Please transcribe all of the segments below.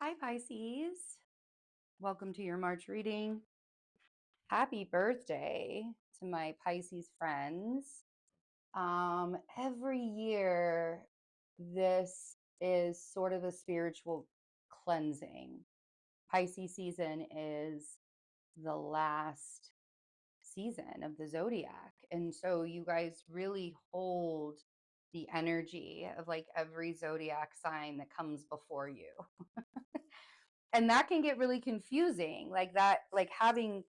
Hi, Pisces. Welcome to your March reading. Happy birthday to my Pisces friends. Every year, this is sort of a spiritual cleansing. Pisces season is the last season of the zodiac. And so you guys really hold the energy of like every zodiac sign that comes before you. And that can get really confusing, like that, like having,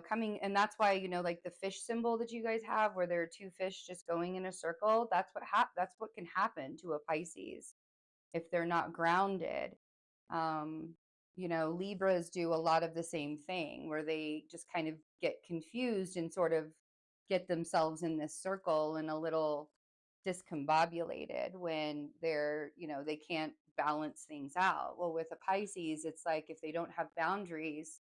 coming, and that's why, like the fish symbol that you guys have where there are two fish just going in a circle, that's what can happen to a Pisces if they're not grounded. um Libras do a lot of the same thing where they just kind of get confused and sort of get themselves in this circle and a little discombobulated when they can't balance things out. Well, with a Pisces, it's like if they don't have boundaries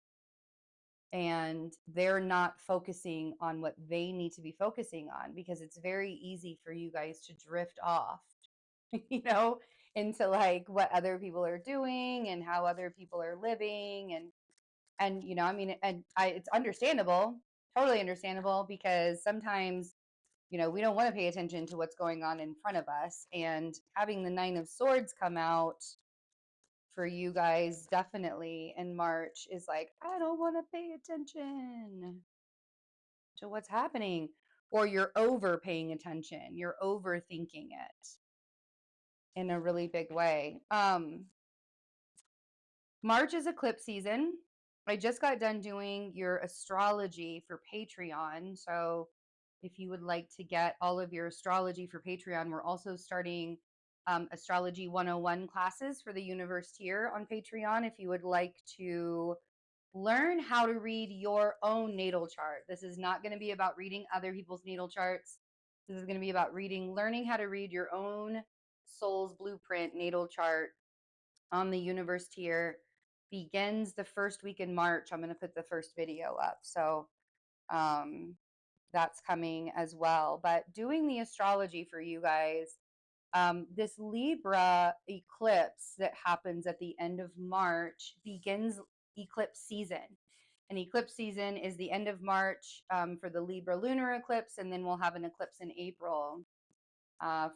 and they're not focusing on what they need to be focusing on, because it's very easy for you guys to drift off, you know, into like what other people are doing and how other people are living. And I mean, it's understandable, totally understandable, because sometimes we don't want to pay attention to what's going on in front of us. And having the Nine of Swords come out for you guys definitely in March is like, I don't want to pay attention to what's happening. Or you're over paying attention, you're overthinking it in a really big way. March is eclipse season. I just got done doing your astrology for Patreon. So if you would like to get all of your astrology for Patreon, we're also starting Astrology 101 classes for the universe tier on Patreon. If you would like to learn how to read your own natal chart, this is not going to be about reading other people's natal charts. This is going to be about learning how to read your own soul's blueprint natal chart on the universe tier. Begins the first week in March. I'm going to put the first video up. So um, that's coming as well. But doing the astrology for you guys, this Libra eclipse that happens at the end of March begins eclipse season. And eclipse season is the end of March for the Libra lunar eclipse, and then we'll have an eclipse in April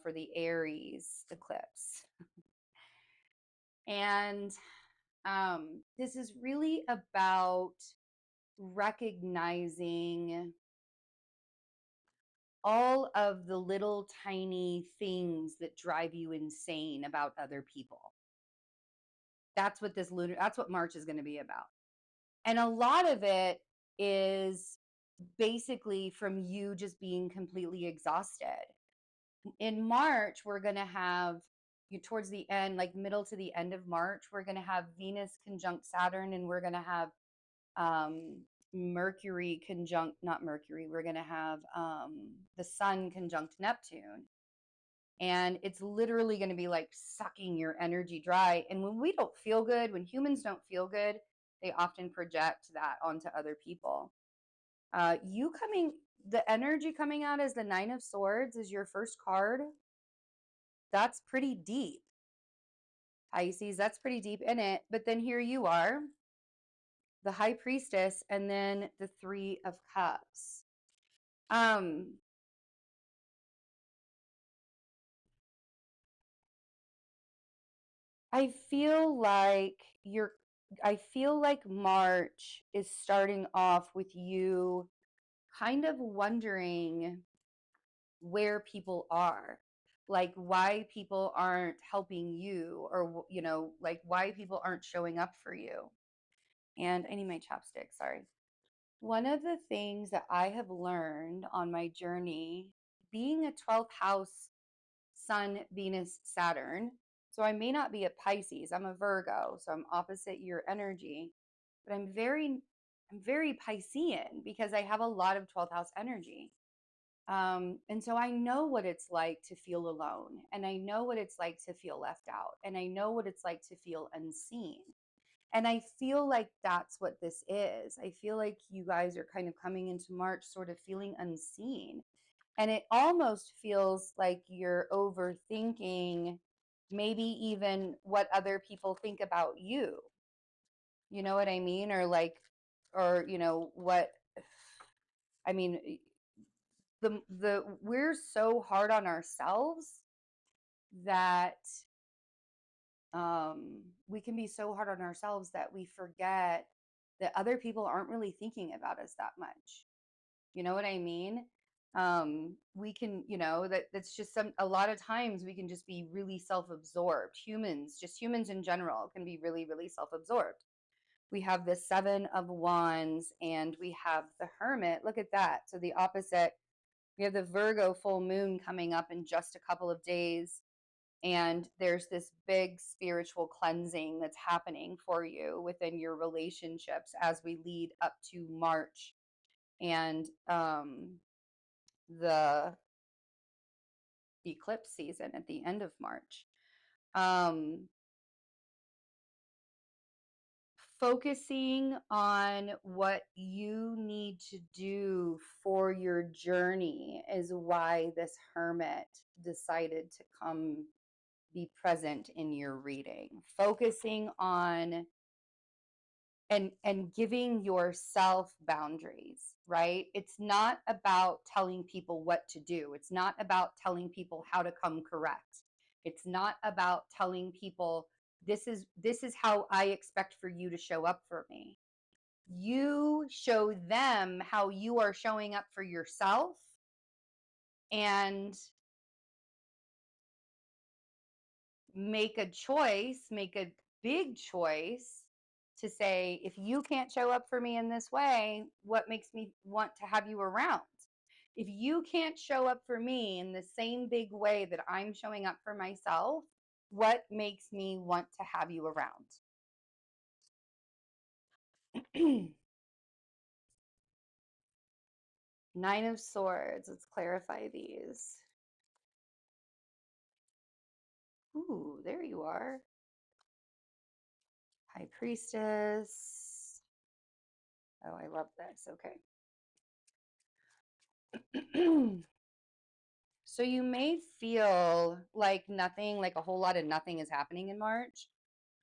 for the Aries eclipse. And this is really about recognizing all of the little tiny things that drive you insane about other people. That's what March is going to be about. And a lot of it is basically from you just being completely exhausted. In March, we're going to have, towards the end, like middle to the end of March, we're going to have Venus conjunct Saturn, and we're going to have Mercury conjunct, not Mercury, we're going to have the Sun conjunct Neptune. And it's literally going to be like sucking your energy dry. And when we don't feel good, when humans don't feel good, they often project that onto other people. The energy coming out as the Nine of Swords is your first card. That's pretty deep, Pisces. That's pretty deep in it. But then here you are, the High Priestess, and then the Three of Cups. Um, I feel like you're I feel like March is starting off with you kind of wondering where people are, like why people aren't helping you, or like why people aren't showing up for you. And I need my chapstick, sorry. One of the things that I have learned on my journey, being a 12th house Sun, Venus, Saturn. So I may not be a Pisces. I'm a Virgo, so I'm opposite your energy, but I'm very Piscean because I have a lot of 12th house energy. And so I know what it's like to feel alone, and I know what it's like to feel left out, and I know what it's like to feel unseen. And I feel like that's what this is. I feel like you guys are kind of coming into March sort of feeling unseen. And it almost feels like you're overthinking maybe even what other people think about you. You know what I mean? Or like, or, what, I mean, we're so hard on ourselves that we can be so hard on ourselves that we forget that other people aren't really thinking about us that much. You know what I mean? We can, that's just a lot of times we can just be really self-absorbed. Humans in general can be really, really self-absorbed. We have the Seven of Wands and we have the Hermit. Look at that. So the opposite, we have the Virgo full moon coming up in just a couple of days. And there's this big spiritual cleansing that's happening for you within your relationships as we lead up to March and the eclipse season at the end of March. Focusing on what you need to do for your journey is why this hermit decided to come be present in your reading. Focusing on and giving yourself boundaries, right? It's not about telling people what to do. It's not about telling people how to come correct. It's not about telling people this is how I expect for you to show up for me. You show them how you are showing up for yourself, and make a choice, make a big choice to say, if you can't show up for me in this way, what makes me want to have you around? If you can't show up for me in the same big way that I'm showing up for myself, what makes me want to have you around? Nine of Swords. Let's clarify these. Ooh, there you are. High Priestess. Oh, I love this. Okay. So you may feel like nothing, like a whole lot of nothing is happening in March,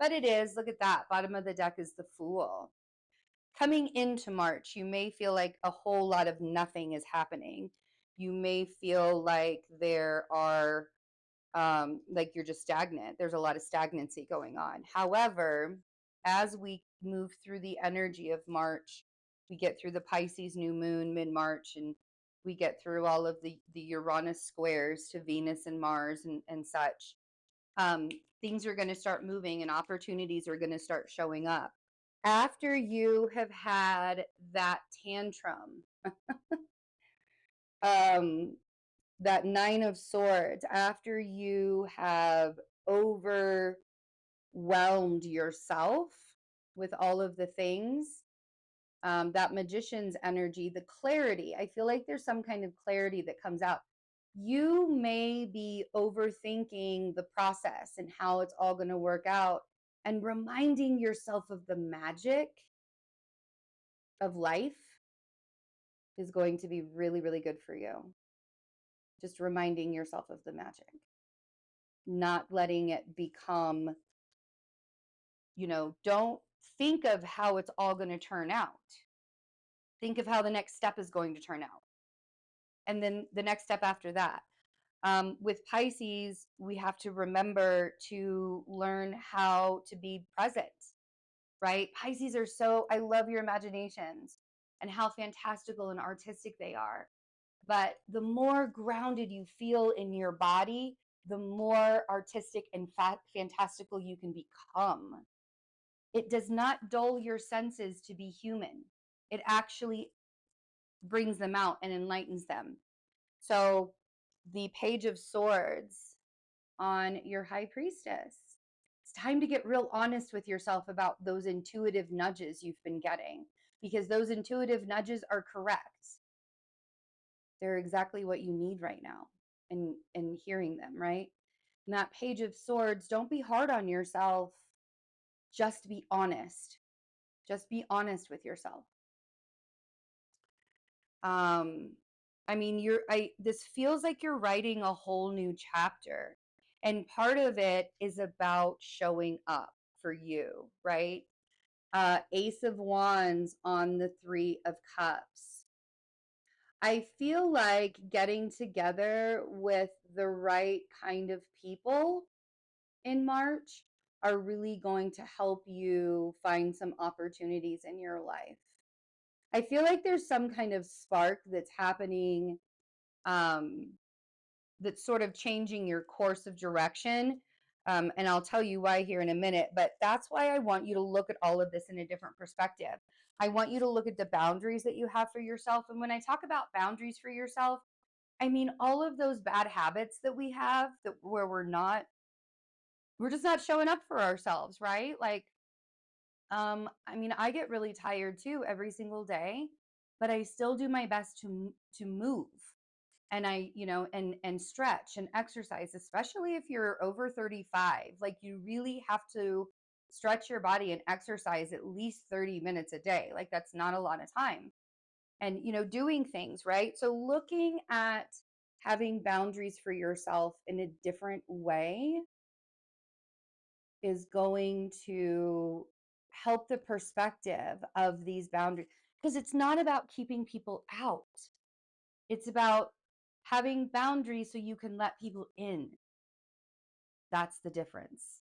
but it is. Look at that. Bottom of the deck is the Fool. Coming into March, you may feel like a whole lot of nothing is happening. You may feel like there are, like you're just stagnant. There's a lot of stagnancy going on. However, as we move through the energy of March, we get through the Pisces new moon mid-March, and we get through all of the Uranus squares to Venus and Mars and such. Things are going to start moving and opportunities are going to start showing up. After you have had that tantrum, that Nine of Swords, after you have overwhelmed yourself with all of the things, that Magician's energy, the clarity, I feel like there's some kind of clarity that comes out. You may be overthinking the process and how it's all going to work out, and reminding yourself of the magic of life is going to be really, really good for you. Just reminding yourself of the magic, not letting it become, don't think of how it's all going to turn out. Think of how the next step is going to turn out. And then the next step after that. With Pisces, we have to remember to learn how to be present, right? Pisces are I love your imaginations and how fantastical and artistic they are. But the more grounded you feel in your body, the more artistic and fantastical you can become. It does not dull your senses to be human. It actually brings them out and enlightens them. So the Page of Swords on your High Priestess. It's time to get real honest with yourself about those intuitive nudges you've been getting, because those intuitive nudges are correct. They're exactly what you need right now, and hearing them, right? And that Page of Swords, don't be hard on yourself. Just be honest. Just be honest with yourself. I mean, this feels like you're writing a whole new chapter. And part of it is about showing up for you, right? Ace of Wands on the Three of Cups. I feel like getting together with the right kind of people in March are really going to help you find some opportunities in your life. I feel like there's some kind of spark that's happening, um, that's sort of changing your course of direction. And I'll tell you why here in a minute, but that's why I want you to look at all of this in a different perspective. I want you to look at the boundaries that you have for yourself. And when I talk about boundaries for yourself, I mean all of those bad habits that we have that where we're just not showing up for ourselves, right? Like, I mean, I get really tired too every single day, but I still do my best to move, and and stretch and exercise, especially if you're over 35. Like, you really have to stretch your body and exercise at least 30 minutes a day. Like, that's not a lot of time. And doing things, right? So looking at having boundaries for yourself in a different way is going to help the perspective of these boundaries, because it's not about keeping people out. It's about having boundaries so you can let people in. That's the difference.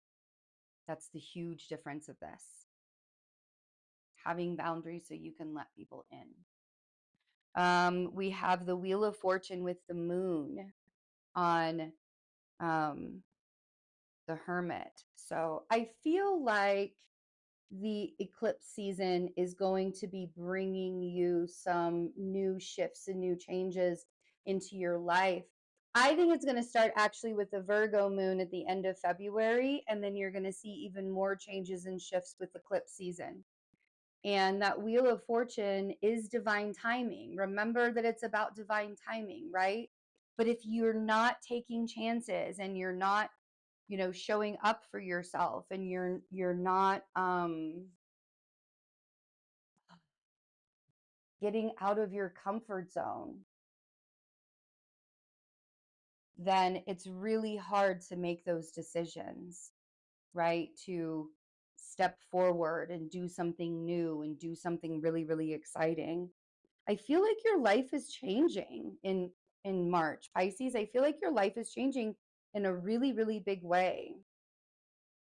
That's the huge difference of this. Having boundaries so you can let people in. We have the Wheel of Fortune with the moon on the Hermit. So I feel like the eclipse season is going to be bringing you some new shifts and new changes into your life. I think it's going to start actually with the Virgo moon at the end of February, and then you're going to see even more changes and shifts with eclipse season. And that Wheel of Fortune is divine timing. Remember that it's about divine timing, right? But if you're not taking chances and you're not, showing up for yourself, and you're not getting out of your comfort zone, then it's really hard to make those decisions, right? To step forward and do something new and do something really, really exciting. I feel like your life is changing in March, Pisces. I feel like your life is changing in a really, really big way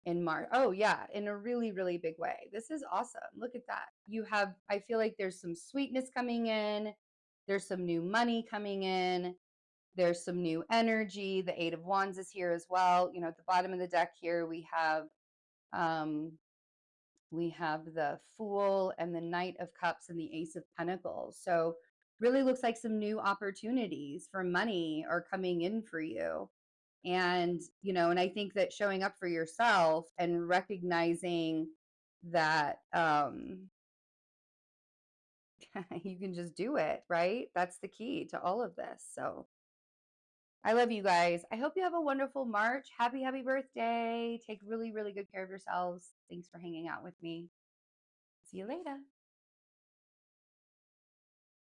in March. Oh yeah, in a really, really big way. This is awesome. Look at that. I feel like there's some sweetness coming in. There's some new money coming in. There's some new energy. The Eight of Wands is here as well. At the bottom of the deck here, um, we have the Fool and the Knight of Cups and the Ace of Pentacles. So really looks like some new opportunities for money are coming in for you. And I think that showing up for yourself and recognizing that you can just do it, right? That's the key to all of this. So I love you guys. I hope you have a wonderful March. Happy, happy birthday. Take really, really good care of yourselves. Thanks for hanging out with me. See you later.